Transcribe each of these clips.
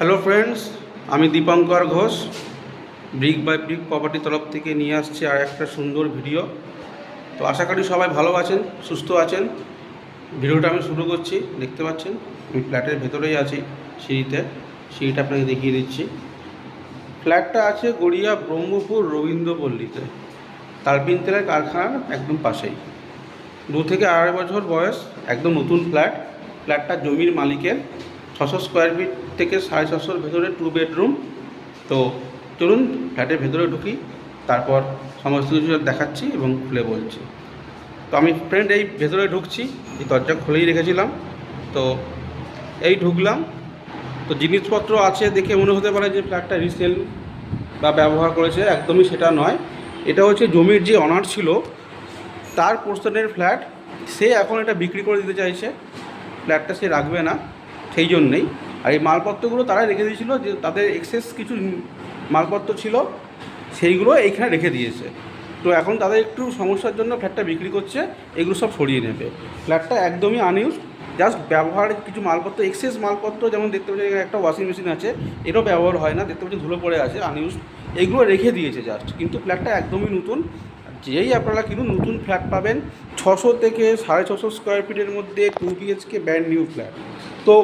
Hello friends, আমি Dipankar Ghosh Brick by Brick Property তরফ থেকে নিয়ে আসছি আর একটা সুন্দর ভিডিও। তো আশা করি সবাই ভালো আছেন, সুস্থ আছেন। ভিডিওটা আমি শুরু করছি। দেখতে পাচ্ছেন আমি ফ্ল্যাটের ভেতরেই আছি, সিঁড়িটা আপনাকে দেখিয়ে দিচ্ছি। ফ্ল্যাটটা আছে গড়িয়া ব্রহ্মপুর রবীন্দ্রপল্লীতে, তালপিন তেলের কারখানার একদম পাশেই। 2 থেকে 2.5 বছর বয়স, একদম নতুন ফ্ল্যাটটা জমির মালিকের। 600 স্কোয়ার ফিট থেকে 650-র ভেতরে 2 বেডরুম। তো চলুন ফ্ল্যাটের ভেতরে ঢুকি, তারপর সমস্ত কিছু দেখাচ্ছি এবং খুলে বলছি। তো আমি ফ্রেন্ড এই ভেতরে ঢুকছি, এই দরজা খুলেই রেখেছিলাম। তো এই ঢুকলাম। তো জিনিসপত্র আছে দেখে মনে হতে পারে যে ফ্ল্যাটটা রিসেল বা ব্যবহার করেছে, একদমই সেটা নয়। এটা হচ্ছে জমির যে অনার ছিল তার পোর্শনের ফ্ল্যাট, সে এখন এটা বিক্রি করে দিতে চাইছে। ফ্ল্যাটটা সে রাখবে না, সেই জন্যেই। আর এই মালপত্রগুলো তারাই রেখে দিয়েছিলো, যে তাদের এক্সেস কিছু মালপত্র ছিল সেইগুলো এইখানে রেখে দিয়েছে। তো এখন তাদের একটু সমস্যার জন্য ফ্ল্যাটটা বিক্রি করছে, এগুলো সব সরিয়ে নেবে। ফ্ল্যাটটা একদমই আনইউজ, জাস্ট ব্যবহার কিছু মালপত্র, এক্সেস মালপত্র, যেমন দেখতে পাচ্ছেন এখানে একটা ওয়াশিং মেশিন আছে, এটাও ব্যবহার হয় না, দেখতে পাচ্ছেন ধুলো পড়ে আছে, আনইউজ। এইগুলো রেখে দিয়েছে জাস্ট, কিন্তু ফ্ল্যাটটা একদমই নতুন। যেই আপনারা কিনুন নতুন ফ্ল্যাট পাবেন 600 থেকে 650 স্কোয়ার ফিটের মধ্যে 2 BHK ব্র্যান্ড নিউ ফ্ল্যাট। তো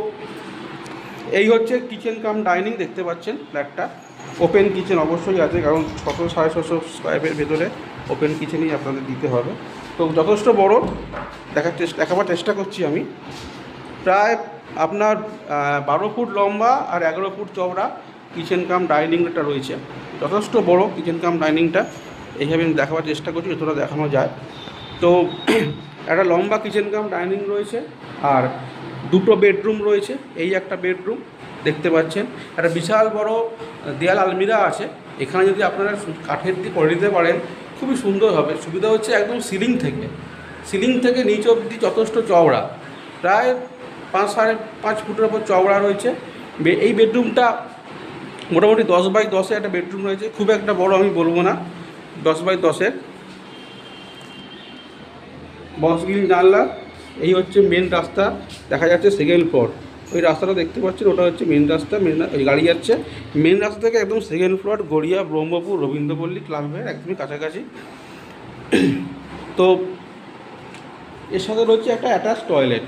এই হচ্ছে কিচেন কাম ডাইনিং, দেখতে পাচ্ছেন ফ্ল্যাটটা। ওপেন কিচেন অবশ্যই আছে, কারণ 600-650 স্কোয়ার ফিটের ভেতরে ওপেন কিচেনই আপনাদের দিতে হবে। তো যথেষ্ট বড়, দেখাবার চেষ্টা করছি আমি। প্রায় আপনার 12 ফুট লম্বা আর 11 ফুট চওড়া কিচেন কাম ডাইনিংটা রয়েছে। যথেষ্ট বড় কিচেন কাম ডাইনিংটা, এইভাবে আমি দেখাবার চেষ্টা করছি যতটা দেখানো যায়। তো একটা লম্বা কিচেন কাম ডাইনিং রয়েছে, আর 2টো বেডরুম রয়েছে। এই একটা বেডরুম দেখতে পাচ্ছেন, একটা বিশাল বড় দেয়াল আলমিরা আছে। এখানে যদি আপনারা কাঠের দিয়ে করে দিতে পারেন খুবই সুন্দর হবে। সুবিধা হচ্ছে একদম সিলিং থেকে নিচ অবধি যথেষ্ট চওড়া, প্রায় 5-5.5 ফুটের ওপর চওড়া রয়েছে। এই বেডরুমটা মোটামুটি 10x10 একটা বেডরুম রয়েছে, খুব একটা বড় আমি বলবো না, 10x10-এর। বক্স গ্রিল জানলা। এই হচ্ছে মেন রাস্তা, দেখা যাচ্ছে সেকেন্ড ফ্লোর। ওই রাস্তাটা দেখতে পাচ্ছেন, ওটা হচ্ছে মেন রাস্তা, ওই গাড়ি যাচ্ছে। মেন রাস্তা থেকে একদম সেকেন্ড ফ্লোর, গড়িয়া ব্রহ্মপুর রবীন্দ্রপল্লী ক্লাবের একদমই কাছাকাছি। তো এর সাথে রয়েছে একটা অ্যাটাচ টয়লেট।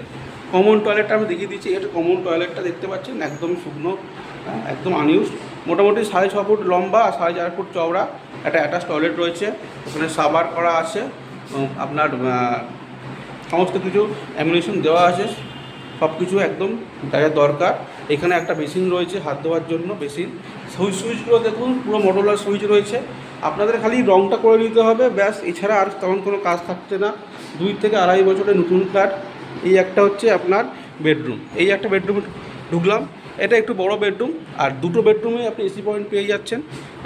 কমন টয়লেটটা আমি দেখিয়ে দিচ্ছি। এটা কমন টয়লেটটা দেখতে পাচ্ছেন, একদমই শুকনো, একদম আনইউজ। মোটামুটি 6.5 ফুট লম্বা আর 4.5 ফুট চওড়া একটা অ্যাটাচ টয়লেট রয়েছে। ওখানে সাবার করা আছে, আপনার সমস্ত কিছু অ্যামিনেশন দেওয়া আছে, সব কিছু একদম যা দরকার। এখানে একটা বেসিন রয়েছে হাত ধোয়ার জন্য, বেসিন। সুইচগুলো দেখুন, পুরো মডুলার সুইচ রয়েছে। আপনাদের খালি রংটা করে নিতে হবে, ব্যাস। এছাড়া আর তেমন কোনো কাজ থাকছে না। 2 থেকে 2.5 বছরের নতুন ফ্ল্যাট। এই একটা হচ্ছে আপনার বেডরুম, এই একটা বেডরুম ঢুকলাম। এটা একটু বড় বেডরুম, আর 2টো বেডরুমে আপনি এসি পয়েন্ট পেয়ে যাচ্ছেন।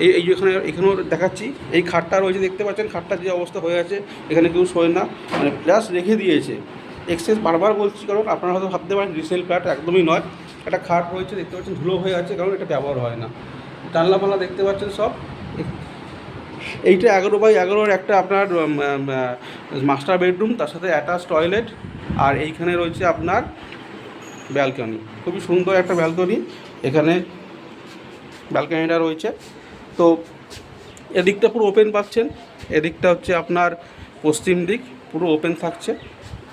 এই এখানেও দেখাচ্ছি, এই খাটটা রয়েছে, দেখতে পাচ্ছেন খাটটার যে অবস্থা হয়ে আছে, এখানে কেউ শোয় না, মানে প্লাস রেখে দিয়েছে। এক্সেস বারবার বলছি, কারণ আপনারা হয়তো ভাবতে পারেন রিসেল ফ্ল্যাট, একদমই নয়। একটা খাট রয়েছে, দেখতে পাচ্ছেন ধুলো হয়ে আছে, কারণ এটা ব্যবহার হয় না। জানলাপালা দেখতে পাচ্ছেন সব। এইটা 11x11 একটা আপনার মাস্টার বেডরুম, তার সাথে অ্যাটাচ টয়লেট। আর এইখানে রয়েছে আপনার ব্যালকনি, খুবই সুন্দর একটা ব্যালকনি। এখানে ব্যালকনিটা রয়েছে। তো এদিকটা পুরো ওপেন পাচ্ছেন, এদিকটা হচ্ছে আপনার পশ্চিম দিক, পুরো ওপেন থাকছে।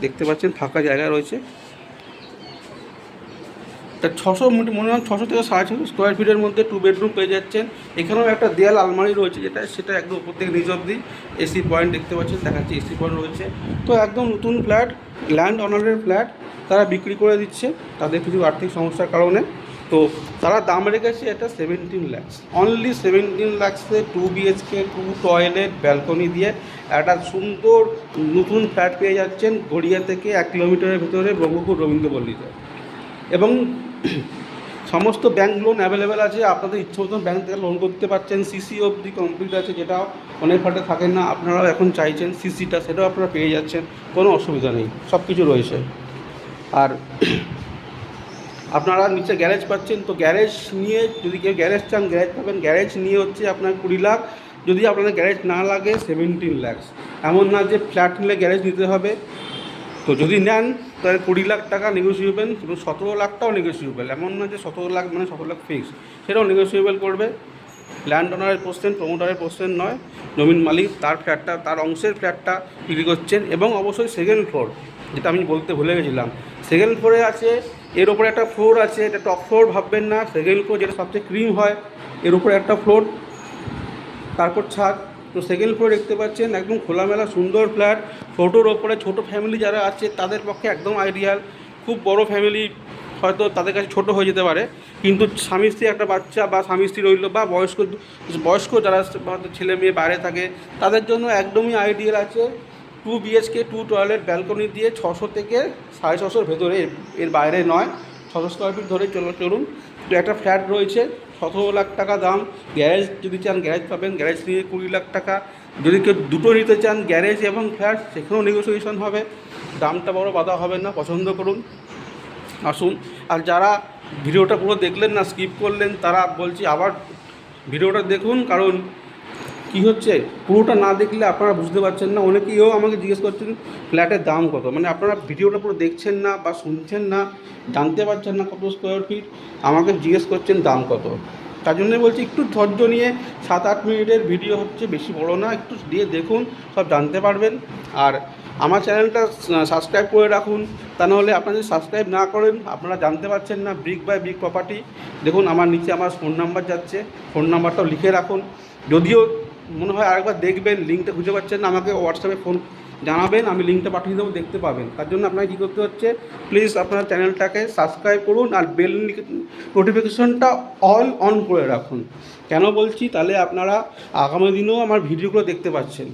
দেখতে পাচ্ছেন ফাঁকা জায়গা রয়েছে। তা 600 মনে হয় 600 থেকে 650 স্কোয়ার ফিটের মধ্যে 2 বেডরুম পেয়ে যাচ্ছেন। এখানেও একটা দেয়াল আলমারি রয়েছে, সেটা একদম উপর থেকে নিচ অবধি এসি পয়েন্ট দেখতে পাচ্ছেন, দেখাচ্ছি এসি পয়েন্ট রয়েছে। তো একদম নতুন ফ্ল্যাট, ল্যান্ড অনারের ফ্ল্যাট, তারা বিক্রি করে দিচ্ছে তাদের কিছু আর্থিক সমস্যার কারণে। তো তারা দাম রেখেছে এটা 17 lakh, only 17 লাখসে 2 BHK 2 toilet balcony দিয়ে একটা সুন্দর নতুন ফ্ল্যাট পেয়ে যাচ্ছেন গড়িয়া থেকে 1 কিলোমিটারের ভিতরে ব্রহ্মপুর রবীন্দ্রপল্লীতে। এবং সমস্ত ব্যাঙ্ক লোন অ্যাভেলেবেল আছে, আপনাদের ইচ্ছে মতন ব্যাঙ্ক থেকে লোন করতে পারছেন। সিসি অবধি কমপ্লিট আছে, যেটা অনেক ফাটে থাকেন না, আপনারাও এখন চাইছেন সিসিটা, সেটাও আপনারা পেয়ে যাচ্ছেন, কোনো অসুবিধা নেই, সব কিছু রয়েছে। আর আপনারা নিচে গ্যারেজ পাচ্ছেন। তো গ্যারেজ নিয়ে যদি কেউ গ্যারেজ চান, গ্যারেজ পাবেন। গ্যারেজ নিয়ে হচ্ছে আপনার 20 লাখ, যদি আপনাদের গ্যারেজ না লাগে 17 লাখ। এমন না যে ফ্ল্যাট নিলে গ্যারেজ নিতে হবে, তো যদি নেন তাহলে 20 লাখ টাকা নেগোসিয়েবল এবং 17 লাখটাও নেগোসিয়েবল, এমন না যে 17 লাখ মানে 17 লাখ ফিক্স, সেটাও নেগোসিয়েবল করবে। ল্যান্ড ওনারের পোর্শন, প্রমোটারের পোর্শন নয়, জমির মালিক তার ফ্ল্যাটটা, তার অংশের ফ্ল্যাটটা বিক্রি করছেন। এবং অবশ্যই সেকেন্ড ফ্লোর, যেটা আমি বলতে ভুলে গেছিলাম, সেকেন্ড ফ্লোরে আছে, এর ওপরে একটা ফ্লোর আছে, এটা টপ ফ্লোর ভাববেন না, সেকেন্ড ফ্লোর যেটা সবচেয়ে ক্রিম হয়, এর উপরে একটা ফ্লোর, তারপর ছাদ। তো সেকেন্ড ফ্লোর দেখতে পাচ্ছেন, একদম খোলামেলা সুন্দর ফ্ল্যাট, ছোটোর ওপরে। ছোটো ফ্যামিলি যারা আছে তাদের পক্ষে একদম আইডিয়াল। খুব বড় ফ্যামিলি হয়তো তাদের কাছে ছোটো হয়ে যেতে পারে, কিন্তু স্বামী স্ত্রী একটা বাচ্চা বা স্বামী স্ত্রী রইল বা বয়স্ক যারা হয়তো ছেলে মেয়ে বাইরে থাকে, তাদের জন্য একদমই আইডিয়াল আছে। 2 BHK 2 টয়লেট ব্যালকনি দিয়ে 600 থেকে 650 ভেতরে, এর বাইরে নয়, 600 স্কোয়ার ফিট ধরে চলুন। তো একটা ফ্ল্যাট রয়েছে, 17 লাখ টাকা দাম। গ্যারেজ যদি চান গ্যারেজ পাবেন, গ্যারেজ নিয়ে 20 লাখ টাকা। যদি কেউ দুটো নিতে চান, গ্যারেজ এবং ফ্ল্যাট, সেখানেও নেগোসিয়েশন হবে, দামটা বড় বাধা হবে না। পছন্দ করুন, আসুন। আর যারা ভিডিওটা পুরো দেখলেন না, স্কিপ করলেন, তারা বলছি আবার ভিডিওটা দেখুন, কারণ কী হচ্ছে, পুরোটা না দেখলে আপনারা বুঝতে পারছেন না। অনেকেও আমাকে জিজ্ঞেস করছেন ফ্ল্যাটের দাম কত, মানে আপনারা ভিডিওটা পুরো দেখছেন না বা শুনছেন না, জানতে পারছেন না কত স্কোয়ার ফিট, আমাকে জিজ্ঞেস করছেন দাম কত। তার জন্য বলছি একটু ধৈর্য নিয়ে, 7-8 মিনিটের ভিডিও হচ্ছে, বেশি বড় না, একটু দিয়ে দেখুন, সব জানতে পারবেন। আর আমার চ্যানেলটা সাবস্ক্রাইব করে রাখুন, তা নাহলে আপনারা যদি সাবস্ক্রাইব না করেন আপনারা জানতে পারছেন না। ব্রিক বাই ব্রিক প্রপার্টি, দেখুন আমার নিচে আমার ফোন নাম্বার যাচ্ছে, ফোন নাম্বারটাও লিখে রাখুন। যদিও মনে হয় আরেকবার দেখবেন, লিঙ্কটা খুঁজে পাচ্ছেন না, আমাকে হোয়াটসঅ্যাপে ফোন জানাবেন, আমি লিঙ্কটা পাঠিয়ে দেবো, দেখতে পাবেন। তার জন্য আপনাকে কী করতে হচ্ছে, প্লিজ আপনার চ্যানেলটাকে সাবস্ক্রাইব করুন আর বেল নোটিফিকেশনটা অন করে রাখুন। কেন বলছি, তাহলে আপনারা আগামী দিনেও আমার ভিডিওগুলো দেখতে পাচ্ছেন।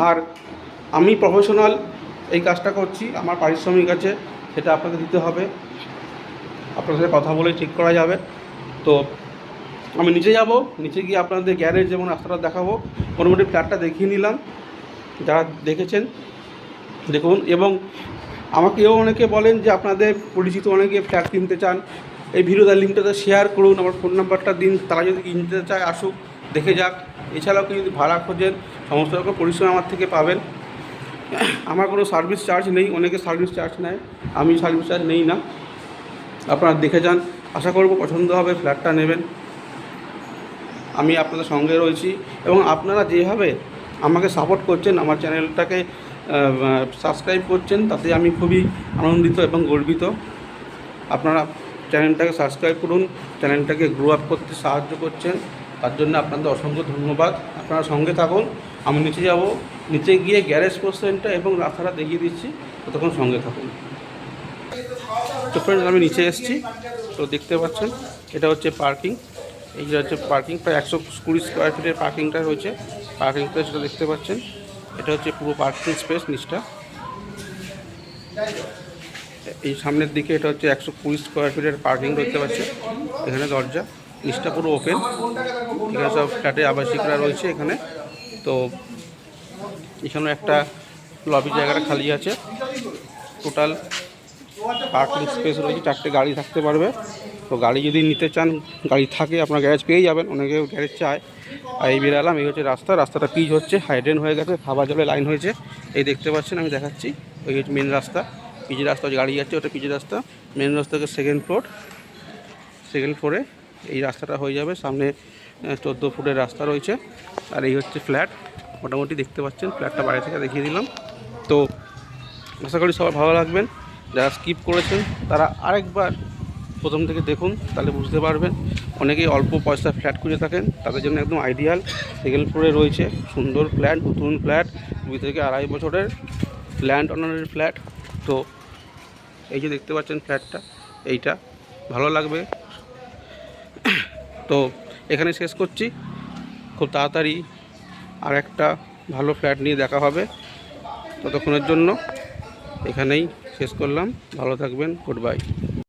আর আমি প্রফেশনাল এই কাজটা করছি, আমার পারিশ্রমিক আছে, সেটা আপনাকে দিতে হবে, আপনার সাথে কথা বলে ঠিক করা যাবে। তো আমি নিচে যাব, নিচে গিয়ে আপনাদের গ্যারেজ এবং রাস্তাটা দেখাবো। মোটামুটি ফ্ল্যাটটা দেখিয়ে নিলাম, যারা দেখেছেন দেখুন। এবং আমাকেও অনেকে বলেন যে আপনাদের পরিচিত অনেকে ফ্ল্যাট কিনতে চান, এই ভিডিওটার লিঙ্কটাতে শেয়ার করুন, আমার ফোন নাম্বারটা দিন, তারা যদি কিনতে চায় আসুক, দেখে যাক। এছাড়াও কেউ যদি ভাড়া খোঁজেন, সমস্ত রকম পরিষেবা আমার থেকে পাবেন। আমার কোনো সার্ভিস চার্জ নেই, অনেকে সার্ভিস চার্জ নেয়, আমি সার্ভিস চার্জ নেই না। আপনারা দেখে যান, আশা করব পছন্দ হবে, ফ্ল্যাটটা নেবেন। আমি আপনাদের সঙ্গে রয়েছি, এবং আপনারা যেভাবে আমাকে সাপোর্ট করছেন, আমার চ্যানেলটাকে সাবস্ক্রাইব করছেন, তাতে আমি খুবই আনন্দিত এবং গর্বিত। আপনারা চ্যানেলটাকে সাবস্ক্রাইব করুন, চ্যানেলটাকে গ্রো আপ করতে সাহায্য করছেন, তার জন্য আপনাদের অসংখ্য ধন্যবাদ। আপনারা সঙ্গে থাকুন, আমি নিচে যাব, নিচে গিয়ে গ্যারেজ পোর্শনটা এবং রাস্তাটা দেখিয়ে দিচ্ছি, ততক্ষণ সঙ্গে থাকুন। তো ফ্রেন্ডস, আমি নিচে এসেছি, তো দেখতে পাচ্ছেন এটা হচ্ছে পার্কিং। এই যে হচ্ছে পার্কিং, প্রায় 120 স্কোয়ার ফিটের পার্কিংটা রয়েছে। পার্কিং স্পেসটা দেখতে পাচ্ছেন, এটা হচ্ছে পুরো পার্কিং স্পেস নিচটা। এই সামনের দিকে এটা হচ্ছে 120 স্কোয়ার ফিটের পার্কিং দেখতে পাচ্ছেন। এখানে দরজা, নিচটা পুরো ওপেন, এখানে সব ফ্ল্যাটে আবাসিকরা রয়েছে এখানে। তো এখানে একটা লবি জায়গাটা খালি আছে, টোটাল পার্কিং স্পেস রয়েছে, 4টে গাড়ি থাকতে পারবে। তো গাড়ি যদি নিতে চান, গাড়ি থাকে, আপনার গ্যারেজ পেয়ে যাবেন, অনেকে গ্যারেজ চায়। আর এই বেরালাম, এই হচ্ছে রাস্তাটা পিচ হচ্ছে, হাইড্রেন হয়ে গেছে, খাবার জলের লাইন হয়েছে, এই দেখতে পাচ্ছেন, আমি দেখাচ্ছি। ওই হচ্ছে মেন রাস্তা, পিচ রাস্তা, গাড়ি যাচ্ছে, ওটা পিচ রাস্তা। মেন রাস্তা থেকে সেকেন্ড ফ্লোরে এই রাস্তাটা হয়ে যাবে, সামনে 14 ফুটের রাস্তা রয়েছে। আর এই হচ্ছে ফ্ল্যাট, মোটামুটি দেখতে পাচ্ছেন, ফ্ল্যাটটা বাইরে থেকে দেখিয়ে দিলাম। তো আশা করি সবার ভালো লাগবেন, যারা স্কিপ করেছেন তারা আরেকবার প্রথম থেকে দেখুন, তাহলে বুঝতে পারবেন। অনেকেই অল্প পয়সা ফ্ল্যাট খুঁজে থাকেন, তাদের জন্য একদম আইডিয়াল। সেকেন্ড ফ্লোরে রয়েছে সুন্দর ফ্ল্যাট, নতুন ফ্ল্যাট, 2 থেকে 2.5 বছরের ল্যান্ড ওনারের ফ্ল্যাট। তো এই যে দেখতে পাচ্ছেন ফ্ল্যাটটা, এইটা ভালো লাগবে। তো এখানে শেষ করছি, খুব তাড়াতাড়ি আর একটা ভালো ফ্ল্যাট নিয়ে দেখা হবে। ততক্ষণের জন্য এখানেই শেষ করলাম, ভালো থাকবেন, গুড বাই।